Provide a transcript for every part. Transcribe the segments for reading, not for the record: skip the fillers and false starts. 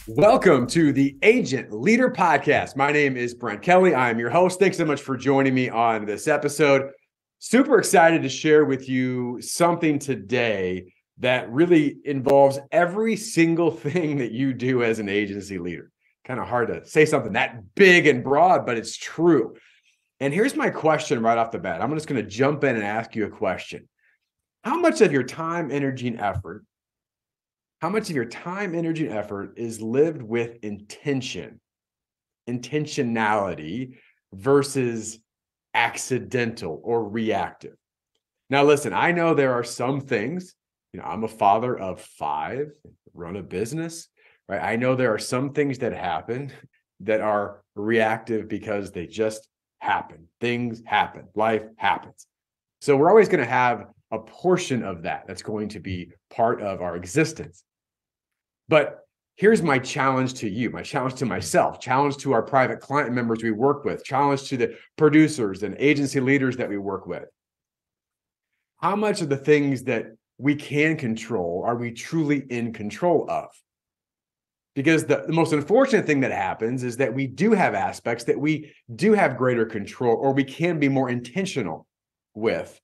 Welcome to the Agent Leader Podcast. My name is Brent Kelly. I am your host. Thanks so much for joining me on this episode. Super excited to share with you something today that really involves every single thing that you do as an agency leader. Kind of hard to say something that big and broad, but it's true. And here's my question right off the bat. I'm just going to jump in and ask you a question. How much of your time, energy, and effort is lived with intentionality versus accidental or reactive? Now, listen, I know there are some things, I'm a father of 5, run a business, right? I know there are some things that happen that are reactive because they just happen. Things happen, life happens. So we're always going to have a portion of that that's going to be part of our existence. But here's my challenge to you, my challenge to myself, challenge to our private client members we work with, challenge to the producers and agency leaders that we work with. How much of the things that we can control are we truly in control of? Because the most unfortunate thing that happens is that we do have aspects that we do have greater control, or we can be more intentional with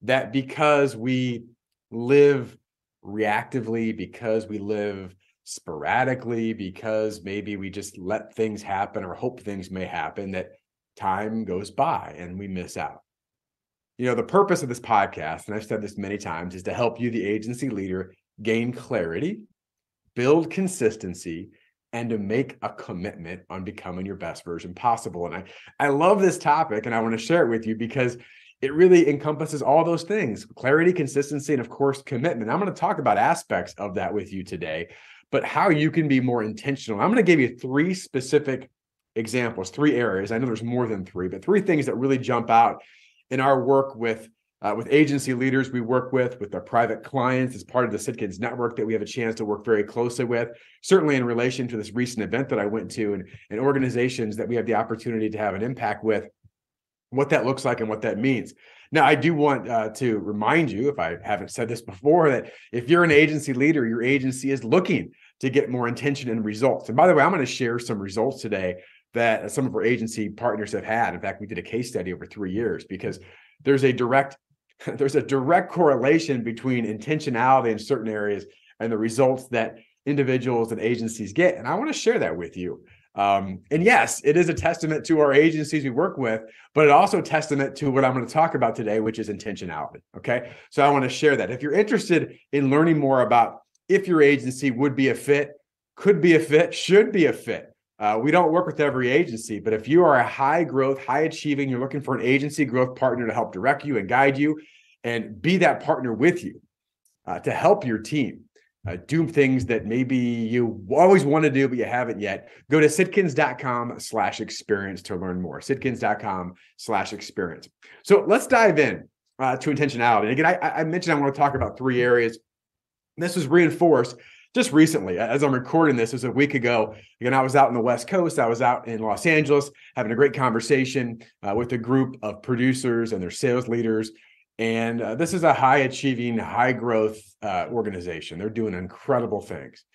that, because we live reactively, because we live sporadically, because maybe we just let things happen or hope things may happen, that time goes by and we miss out. The purpose of this podcast, and I've said this many times, is to help you, the agency leader, gain clarity, build consistency, and to make a commitment on becoming your best version possible. And I love this topic, and I want to share it with you because it really encompasses all those things: clarity, consistency, and of course, commitment. I'm going to talk about aspects of that with you today, but how you can be more intentional. I'm going to give you 3 specific examples, 3 areas. I know there's more than 3, but 3 things that really jump out in our work with agency leaders we work with our private clients as part of the Sitkins network that we have a chance to work very closely with, certainly in relation to this recent event that I went to, and organizations that we have the opportunity to have an impact with, what that looks like and what that means. Now, I do want to remind you, if I haven't said this before, that if you're an agency leader, your agency is looking to get more intention and results. And by the way, I'm going to share some results today that some of our agency partners have had. In fact, we did a case study over 3 years, because there's a direct correlation between intentionality in certain areas and the results that individuals and agencies get. And I want to share that with you. And yes, it is a testament to our agencies we work with, but it also a testament to what I'm going to talk about today, which is intentionality. Okay. So I want to share that. If you're interested in learning more about if your agency would be a fit, could be a fit, should be a fit. We don't work with every agency, but if you are a high growth, high achieving, you're looking for an agency growth partner to help direct you and guide you and be that partner with you, to help your team do things that maybe you always want to do, but you haven't yet, go to sitkins.com/experience to learn more. Sitkins.com/experience. So let's dive in to intentionality. And again, I mentioned I want to talk about 3 areas. This was reinforced just recently. As I'm recording this, it was a week ago. Again, I was out in the West Coast. I was out in Los Angeles having a great conversation with a group of producers and their sales leaders. And this is a high achieving, high growth organization. They're doing incredible things.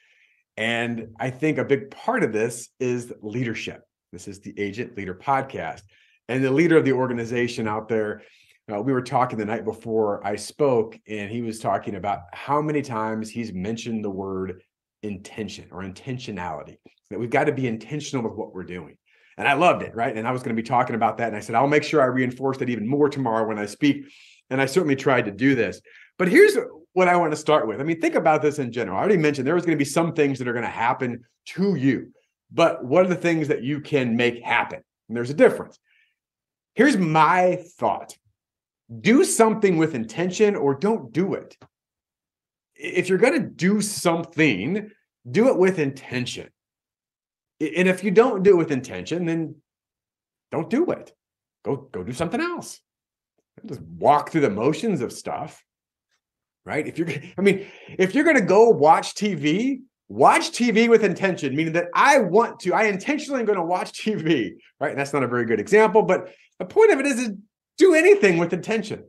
And I think a big part of this is leadership. This is the Agent Leader Podcast. And the leader of the organization out there, we were talking the night before I spoke, and he was talking about how many times he's mentioned the word intention or intentionality, that we've got to be intentional with what we're doing. And I loved it, right? And I was going to be talking about that. And I said, I'll make sure I reinforce that even more tomorrow when I speak. And I certainly tried to do this. But here's what I want to start with. I mean, think about this in general. I already mentioned there was going to be some things that are going to happen to you. But what are the things that you can make happen? And there's a difference. Here's my thought. Do something with intention or don't do it. If you're going to do something, do it with intention. And if you don't do it with intention, then don't do it. Go do something else. Just walk through the motions of stuff, right? If you're going to go watch TV with intention, meaning that I intentionally am going to watch TV, right? And that's not a very good example, but the point of it is do anything with intention,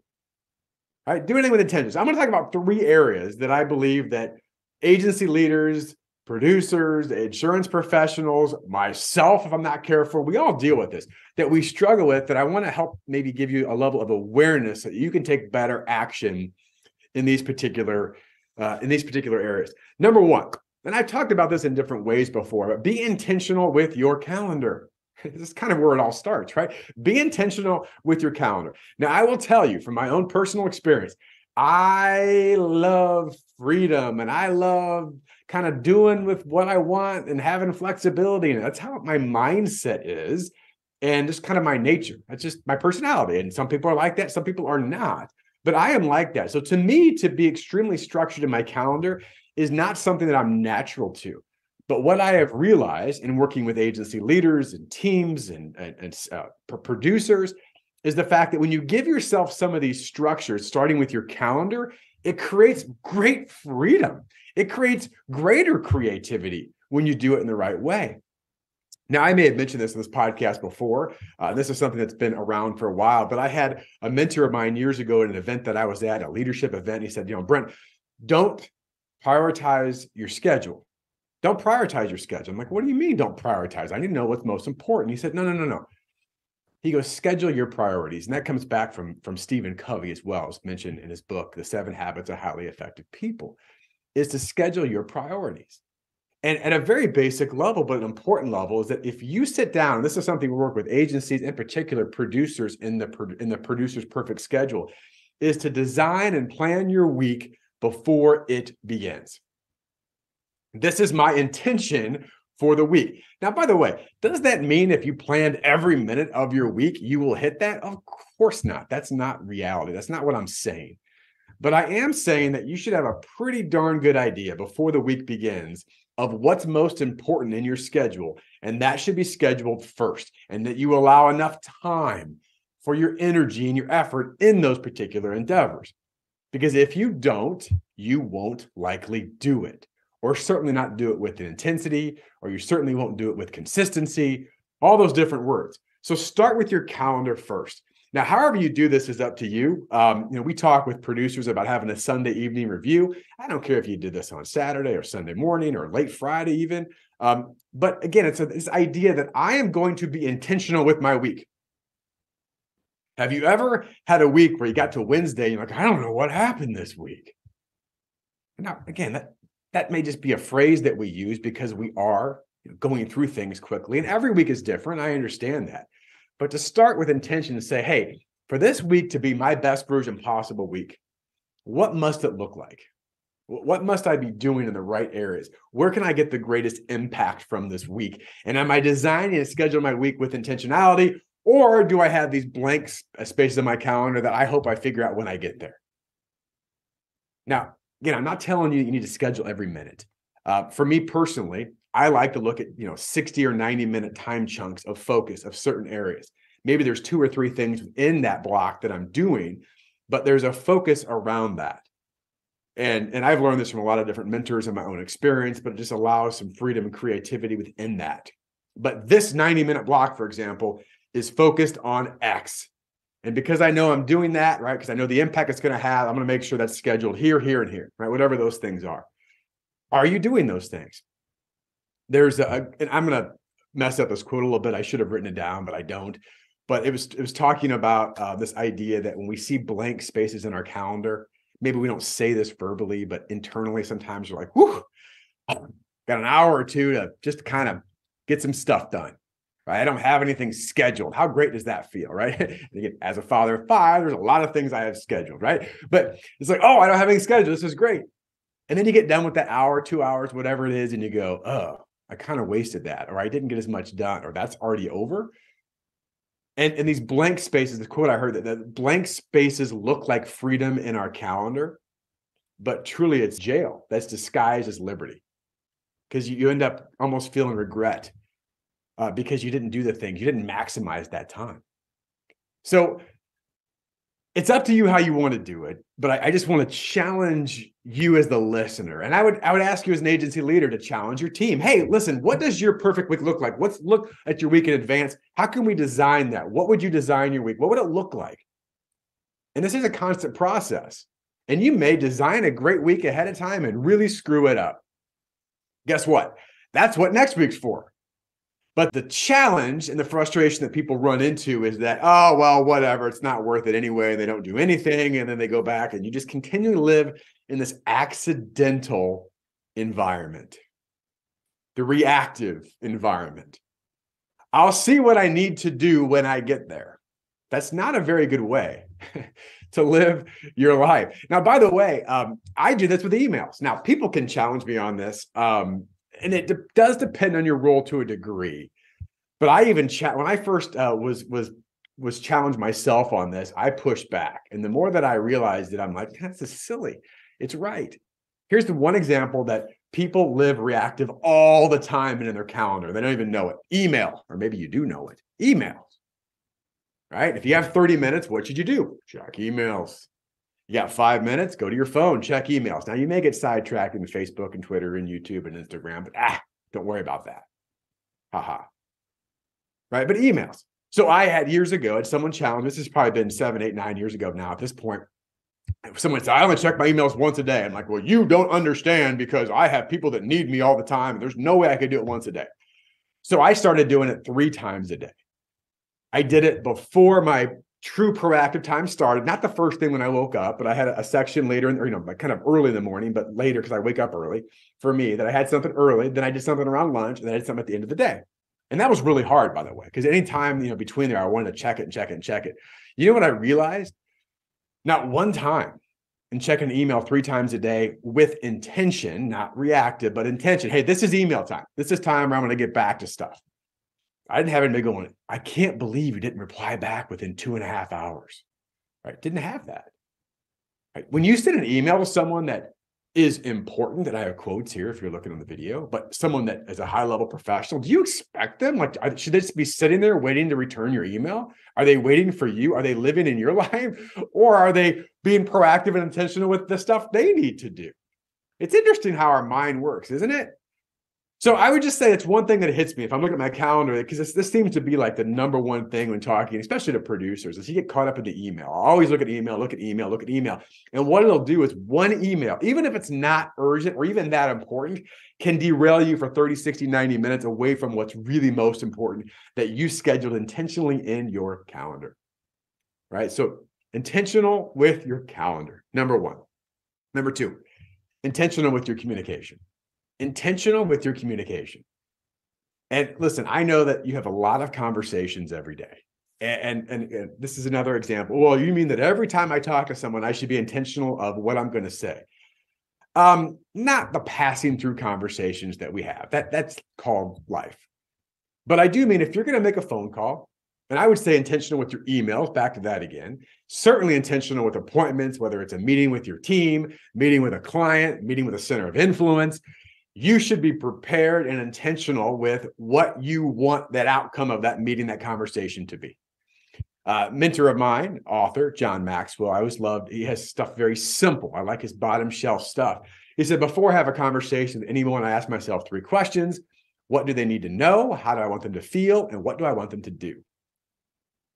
right? Do anything with intention. So I'm going to talk about 3 areas that I believe that agency leaders, producers, insurance professionals, myself, if I'm not careful, we all deal with this, that we struggle with, that I want to help maybe give you a level of awareness that you can take better action in these particular areas. Number one, and I've talked about this in different ways before, but be intentional with your calendar. This is kind of where it all starts, right? Be intentional with your calendar. Now, I will tell you from my own personal experience, I love freedom and I love kind of doing with what I want and having flexibility. And that's how my mindset is. And just kind of my nature. That's just my personality. And some people are like that, some people are not. But I am like that. So to me, to be extremely structured in my calendar is not something that I'm natural to. But what I have realized in working with agency leaders and teams and producers is the fact that when you give yourself some of these structures, starting with your calendar, it creates great freedom. It creates greater creativity when you do it in the right way. Now, I may have mentioned this in this podcast before. This is something that's been around for a while, but I had a mentor of mine years ago at an event that I was at, a leadership event. He said, Brent, don't prioritize your schedule. Don't prioritize your schedule. I'm like, what do you mean don't prioritize? I need to know what's most important. He said, no. He goes, schedule your priorities. And that comes back from Stephen Covey as well, as mentioned in his book, The 7 Habits of Highly Effective People, is to schedule your priorities. And at a very basic level, but an important level, is that if you sit down, and this is something we work with agencies, in particular producers in the producer's perfect schedule, is to design and plan your week before it begins. This is my intention for the week. Now, by the way, does that mean if you planned every minute of your week, you will hit that? Of course not. That's not reality. That's not what I'm saying. But I am saying that you should have a pretty darn good idea before the week begins of what's most important in your schedule. And that should be scheduled first, and that you allow enough time for your energy and your effort in those particular endeavors. Because if you don't, you won't likely do it, or certainly not do it with an intensity, or you certainly won't do it with consistency, all those different words. So start with your calendar first. Now, however you do this is up to you. We talk with producers about having a Sunday evening review. I don't care if you did this on Saturday or Sunday morning or late Friday even. But again, it's this idea that I am going to be intentional with my week. Have you ever had a week where you got to Wednesday and you're like, I don't know what happened this week? Now, again, that may just be a phrase that we use because we are going through things quickly, and every week is different. I understand that. But to start with intention and say, hey, for this week to be my best version possible week, what must it look like? What must I be doing in the right areas? Where can I get the greatest impact from this week? And am I designing and scheduling my week with intentionality, or do I have these blank spaces in my calendar that I hope I figure out when I get there? Now, again, I'm not telling you need to schedule every minute. For me personally, I like to look at 60 or 90-minute time chunks of focus of certain areas. Maybe there's 2 or 3 things in that block that I'm doing, but there's a focus around that. And I've learned this from a lot of different mentors in my own experience, but it just allows some freedom and creativity within that. But this 90-minute block, for example, is focused on X. And because I know I'm doing that, right, because I know the impact it's going to have, I'm going to make sure that's scheduled here, here, and here, right, whatever those things are. Are you doing those things? And I'm going to mess up this quote a little bit. I should have written it down, but I don't. But it was talking about this idea that when we see blank spaces in our calendar, maybe we don't say this verbally, but internally sometimes you're like, whew, got an hour or two to just kind of get some stuff done. Right? I don't have anything scheduled. How great does that feel, right? Again, as a father of 5, there's a lot of things I have scheduled, right? But it's like, oh, I don't have anything scheduled. This is great. And then you get done with that hour, 2 hours, whatever it is, and you go, oh, I kind of wasted that, or I didn't get as much done, or that's already over. And these blank spaces, the quote I heard, that blank spaces look like freedom in our calendar, but truly it's jail that's disguised as liberty, because you end up almost feeling regret because you didn't do the things, you didn't maximize that time. So it's up to you how you want to do it, but I just want to challenge you as the listener. And I would ask you as an agency leader to challenge your team. Hey, listen, what does your perfect week look like? Let's look at your week in advance. How can we design that? What would you design your week? What would it look like? And this is a constant process. And you may design a great week ahead of time and really screw it up. Guess what? That's what next week's for. But the challenge and the frustration that people run into is that, oh, well, whatever, it's not worth it anyway. They don't do anything. And then they go back and you just continue to live in this accidental environment, the reactive environment. I'll see what I need to do when I get there. That's not a very good way to live your life. Now, by the way, I do this with emails. Now, people can challenge me on this. And it does depend on your role to a degree. But I even when I first was challenged myself on this, I pushed back. And the more that I realized it, I'm like, that's just silly. It's right. Here's the one example that people live reactive all the time and in their calendar. They don't even know it. Email, or maybe you do know it. Emails, right? If you have 30 minutes, what should you do? Check emails. You got 5 minutes, go to your phone, check emails. Now, you may get sidetracked in Facebook and Twitter and YouTube and Instagram, but don't worry about that. Haha. Right? But emails. So I had years ago, had someone challenge, this has probably been 7, 8, 9 years ago now at this point. Someone said, I only check my emails once a day. I'm like, well, you don't understand because I have people that need me all the time. And there's no way I could do it once a day. So I started doing it 3 times a day. I did it before my true proactive time started, not the first thing when I woke up, but I had a section later in, like kind of early in the morning, but later because I wake up early for me, that I had something early, then I did something around lunch, and then I did something at the end of the day. And that was really hard, by the way, because anytime, between there, I wanted to check it and check it and check it. You know what I realized? Not one time in checking email 3 times a day with intention, not reactive, but intention. Hey, this is email time. This is time where I'm going to get back to stuff. I didn't have anybody going, I can't believe you didn't reply back within 2.5 hours. Right? Didn't have that. Right? When you send an email to someone that is important, and I have quotes here if you're looking on the video, but someone that is a high-level professional, do you expect them? Like, should they just be sitting there waiting to return your email? Are they waiting for you? Are they living in your life? Or are they being proactive and intentional with the stuff they need to do? It's interesting how our mind works, isn't it? So I would just say it's one thing that hits me if I'm looking at my calendar, because this seems to be like the number one thing when talking, especially to producers, is you get caught up in the email. I always look at email, look at email, look at email. And what it'll do is one email, even if it's not urgent or even that important, can derail you for 30, 60, 90 minutes away from what's really most important that you scheduled intentionally in your calendar, right? So intentional with your calendar, number one. Number two, intentional with your communication. Intentional with your communication. And listen, I know that you have a lot of conversations every day. And this is another example. Well, you mean that every time I talk to someone, I should be intentional of what I'm going to say? Not the passing through conversations that we have. That's called life. But I do mean if you're going to make a phone call, and I would say intentional with your emails, back to that again, certainly intentional with appointments, whether it's a meeting with your team, meeting with a client, meeting with a center of influence. You should be prepared and intentional with what you want that outcome of that meeting, that conversation to be. Mentor of mine, author John Maxwell, I always loved, he has stuff very simple. I like his bottom shelf stuff. He said, before I have a conversation with anyone, I ask myself 3 questions. What do they need to know? How do I want them to feel? And what do I want them to do?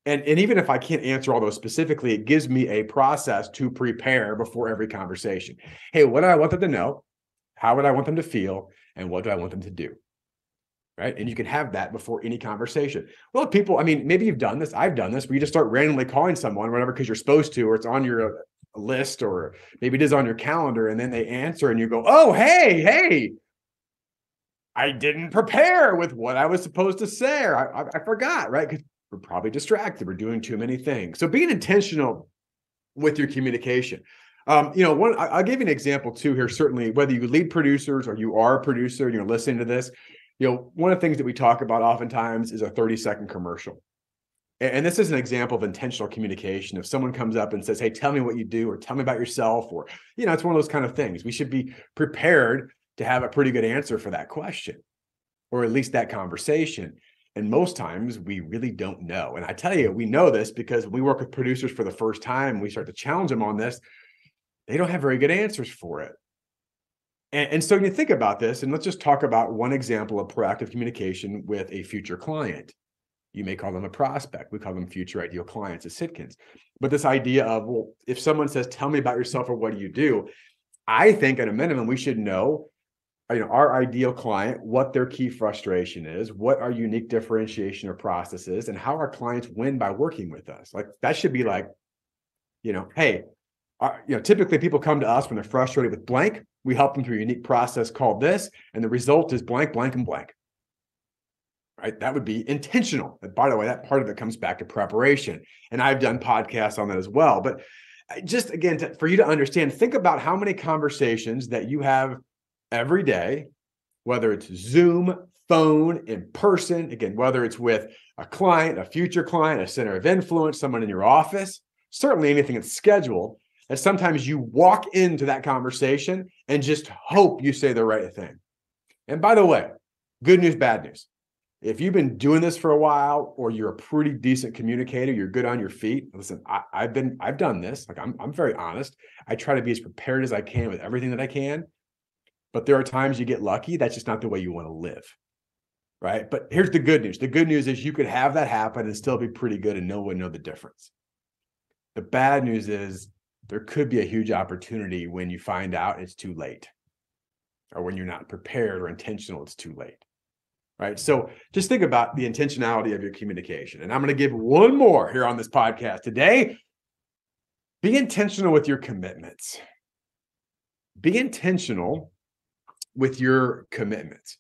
And even if I can't answer all those specifically, it gives me a process to prepare before every conversation. Hey, what do I want them to know? How would I want them to feel? And what do I want them to do? Right? And you can have that before any conversation. Well, people, I mean, maybe you've done this. I've done this where you just start randomly calling someone, whatever, because you're supposed to, or it's on your list, or maybe it is on your calendar. And then they answer and you go, oh, hey, I didn't prepare with what I was supposed to say, or I forgot, right? Because we're probably distracted. We're doing too many things. So being intentional with your communication. I'll give you an example too here. Certainly, whether you lead producers or you are a producer and you're listening to this, one of the things that we talk about oftentimes is a 30-second commercial. And this is an example of intentional communication. If someone comes up and says, hey, tell me what you do, or tell me about yourself, or, it's one of those kind of things. We should be prepared to have a pretty good answer for that question, or at least that conversation. And most times we really don't know. And I tell you, we know this because we work with producers for the first time. We start to challenge them on this. They don't have very good answers for it. And so you think about this, and let's just talk about one example of proactive communication with a future client. You may call them a prospect. We call them future ideal clients as Sitkins. But this idea of, well, if someone says, tell me about yourself or what do you do? I think at a minimum, we should know our ideal client, what their key frustration is, what our unique differentiation or process is, and how our clients win by working with us. Like that should be like, hey, typically people come to us when they're frustrated with blank. We help them through a unique process called this, and the result is blank, blank, and blank. Right? That would be intentional. And by the way, that part of it comes back to preparation. And I've done podcasts on that as well. But just again, for you to understand, think about how many conversations that you have every day, whether it's Zoom, phone, in person, again, whether it's with a client, a future client, a center of influence, someone in your office, certainly anything that's scheduled, that sometimes you walk into that conversation and just hope you say the right thing. And by the way, good news, bad news. If you've been doing this for a while, or you're a pretty decent communicator, you're good on your feet. Listen, I've done this. Like I'm very honest. I try to be as prepared as I can with everything that I can. But there are times you get lucky. That's just not the way you want to live. Right. But here's the good news. The good news is you could have that happen and still be pretty good and no one know the difference. The bad news is there could be a huge opportunity when you find out it's too late, or when you're not prepared or intentional, it's too late. Right. So just think about the intentionality of your communication. And I'm going to give one more here on this podcast today. Be intentional with your commitments. Be intentional with your commitments.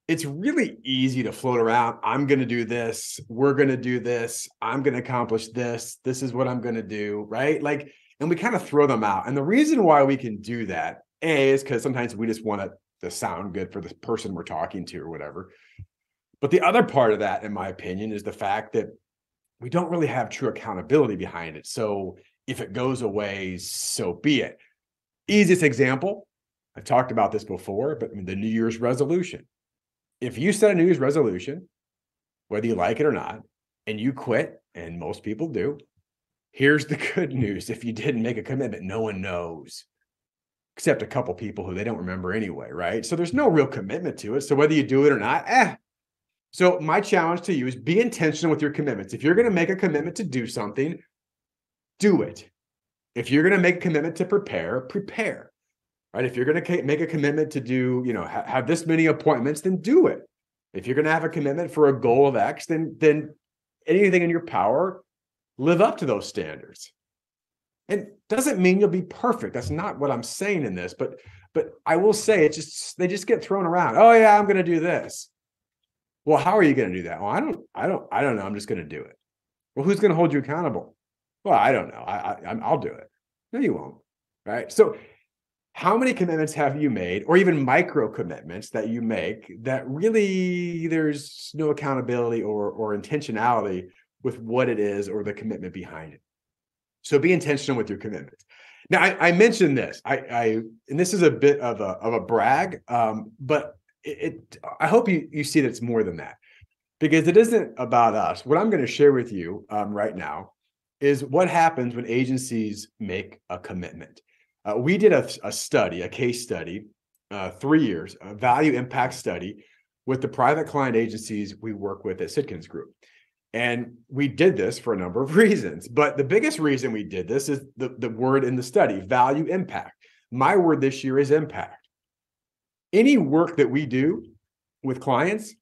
It's really easy to float around. I'm going to do this. We're going to do this. I'm going to accomplish this. This is what I'm going to do. Right. And we kind of throw them out. And the reason why we can do that, is because sometimes we just want to sound good for the person we're talking to or whatever. But the other part of that, in my opinion, is the fact that we don't really have true accountability behind it. So if it goes away, so be it. Easiest example, I've talked about this before, but the New Year's resolution. If you set a New Year's resolution, whether you like it or not, and you quit, and most people do, here's the good news. If you didn't make a commitment, no one knows, except a couple people who they don't remember anyway, right? So there's no real commitment to it. So whether you do it or not, So my challenge to you is be intentional with your commitments. If you're going to make a commitment to do something, do it. If you're going to make a commitment to prepare, right? If you're going to make a commitment to do, have this many appointments, then do it. If you're going to have a commitment for a goal of X, then anything in your power, live up to those standards. And doesn't mean you'll be perfect. That's not what I'm saying in this, but I will say they just get thrown around. Oh yeah, I'm going to do this. Well, how are you going to do that? Well, I don't know. I'm just going to do it. Well, who's going to hold you accountable? Well, I don't know. I'll do it. No, you won't. Right. So how many commitments have you made, or even micro commitments that you make, that really there's no accountability or intentionality with what it is or the commitment behind it? So be intentional with your commitments. Now, I mentioned this. And this is a bit of a brag, but I hope you see that it's more than that, because it isn't about us. What I'm going to share with you right now is what happens when agencies make a commitment. We did a case study, 3 years, a value impact study with the private client agencies we work with at Sitkins Group. And we did this for a number of reasons. But the biggest reason we did this is the word in the study, value impact. My word this year is impact. Any work that we do with clients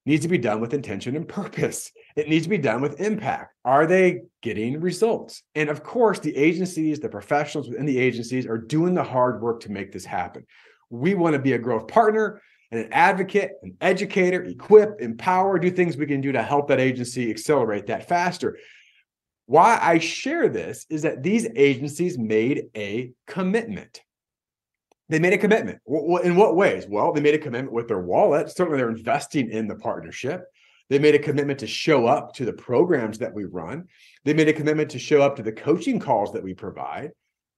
needs to be done with intention and purpose. It needs to be done with impact. Are they getting results? And of course, the agencies, the professionals within the agencies are doing the hard work to make this happen. We want to be a growth partner and an advocate, an educator, equip, empower, do things we can do to help that agency accelerate that faster. Why I share this is that these agencies made a commitment. They made a commitment. In what ways? Well, they made a commitment with their wallet. Certainly, they're investing in the partnership. They made a commitment to show up to the programs that we run. They made a commitment to show up to the coaching calls that we provide,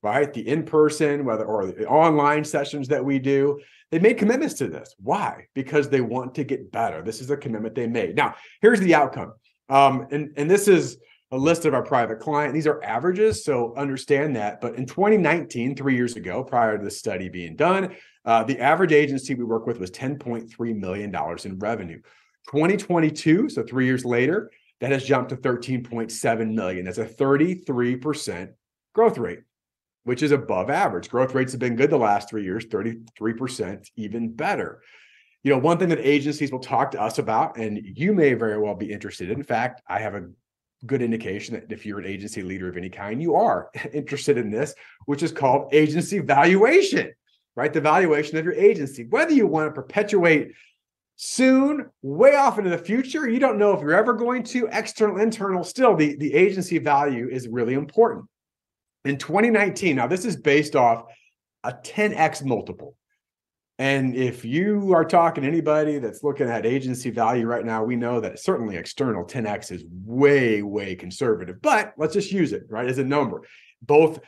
right? The in-person, or the online sessions that we do. They made commitments to this. Why? Because they want to get better. This is a commitment they made. Now, here's the outcome. And this is a list of our private client. These are averages, so understand that. But in 2019, 3 years ago, prior to the study being done, the average agency we work with was $10.3 million in revenue. 2022, so 3 years later, that has jumped to $13.7 million. That's a 33% growth rate. which is above average. Growth rates have been good the last 3 years, 33%, even better. One thing that agencies will talk to us about, and you may very well be interested in fact, I have a good indication that if you're an agency leader of any kind, you are interested in this, which is called agency valuation, right? The valuation of your agency, whether you want to perpetuate soon, way off into the future, you don't know if you're ever going to, external, internal, still the agency value is really important. In 2019, now this is based off a 10x multiple. And if you are talking to anybody that's looking at agency value right now, we know that certainly external 10x is way, way conservative, but let's just use it, right, as a number, both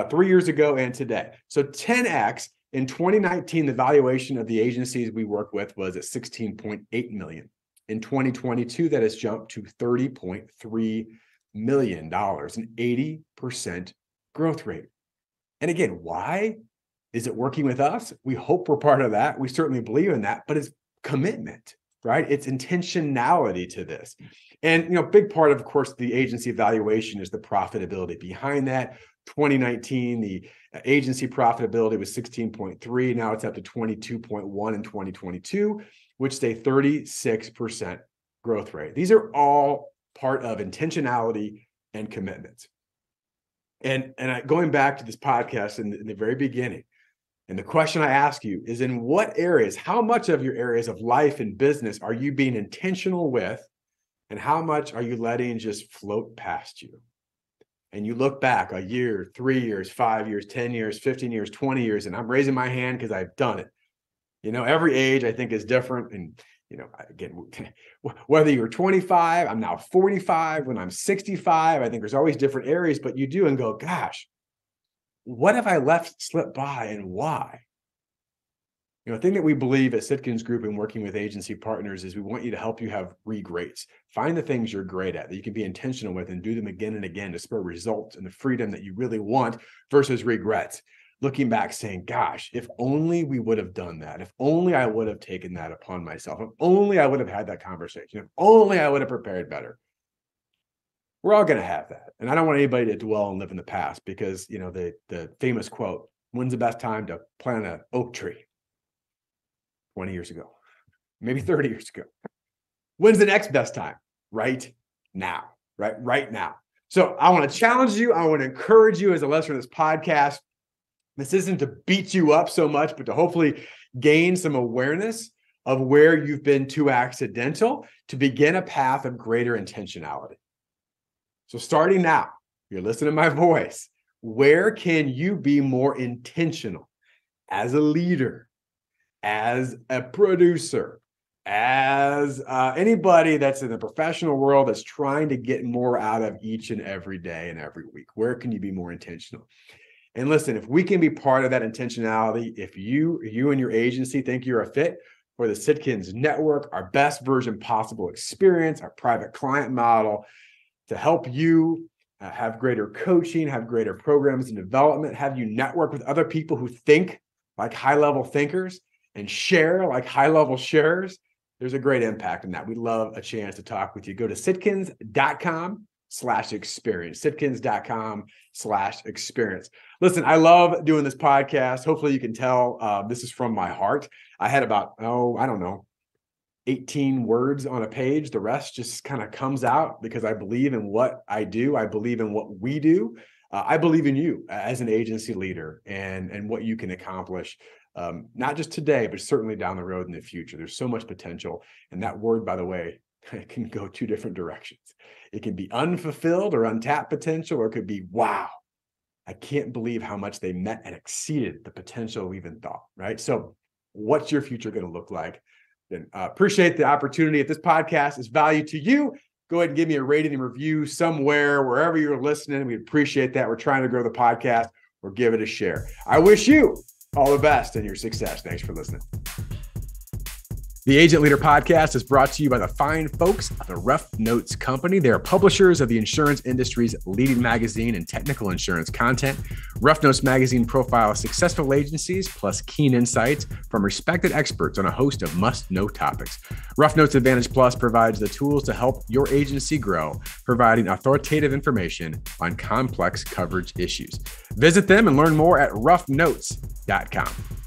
3 years ago and today. So 10x in 2019, the valuation of the agencies we work with was at $16.8 million. In 2022, that has jumped to $30.3 million, an 80% growth rate. And again, why? Is it working with us? We hope we're part of that. We certainly believe in that, but it's commitment, right? It's intentionality to this. And, big part of course, the agency valuation is the profitability behind that. 2019, the agency profitability was 16.3. Now it's up to 22.1 in 2022, which is a 36% growth rate. These are all part of intentionality and commitments. And going back to this podcast in the very beginning, and the question I ask you is, in what areas, how much of your areas of life and business are you being intentional with, and how much are you letting just float past you? And you look back a year, 3 years, 5 years, 10 years, 15 years, 20 years, and I'm raising my hand because I've done it. Every age I think is different. And, again, whether you're 25, I'm now 45, when I'm 65, I think there's always different areas, but you do and go, gosh, what have I left slip by and why? The thing that we believe at Sitkins Group and working with agency partners is we want you to help you have re-greats. Find the things you're great at that you can be intentional with and do them again and again to spur results and the freedom that you really want versus regrets. Looking back saying, gosh, if only we would have done that. If only I would have taken that upon myself. If only I would have had that conversation. If only I would have prepared better. We're all going to have that. And I don't want anybody to dwell and live in the past because, the famous quote, when's the best time to plant an oak tree? 20 years ago, maybe 30 years ago. When's the next best time? Right now, right now. So I want to challenge you. I want to encourage you as a listener to this podcast. This isn't to beat you up so much, but to hopefully gain some awareness of where you've been too accidental to begin a path of greater intentionality. So starting now, you're listening to my voice. Where can you be more intentional as a leader, as a producer, as anybody that's in the professional world that's trying to get more out of each and every day and every week? Where can you be more intentional? And listen, if we can be part of that intentionality, if you and your agency think you're a fit for the Sitkins Network, our best version possible experience, our private client model, to help you have greater coaching, have greater programs and development, have you network with other people who think like high-level thinkers and share like high-level sharers, there's a great impact in that. We'd love a chance to talk with you. Go to sitkins.com/experience, sitkins.com/experience. Listen, I love doing this podcast. Hopefully you can tell this is from my heart. I had about, 18 words on a page. The rest just kind of comes out because I believe in what I do. I believe in what we do. I believe in you as an agency leader and what you can accomplish, not just today, but certainly down the road in the future. There's so much potential. And that word, by the way, can go two different directions. It can be unfulfilled or untapped potential, or it could be, wow, I can't believe how much they met and exceeded the potential we even thought, right? So what's your future going to look like? Then appreciate the opportunity. If this podcast is value to you, go ahead and give me a rating and review somewhere, wherever you're listening. We appreciate that. We're trying to grow the podcast, or give it a share. I wish you all the best in your success. Thanks for listening. The Agent Leader Podcast is brought to you by the fine folks at the Rough Notes Company. They are publishers of the insurance industry's leading magazine and technical insurance content. Rough Notes magazine profiles successful agencies plus keen insights from respected experts on a host of must-know topics. Rough Notes Advantage Plus provides the tools to help your agency grow, providing authoritative information on complex coverage issues. Visit them and learn more at roughnotes.com.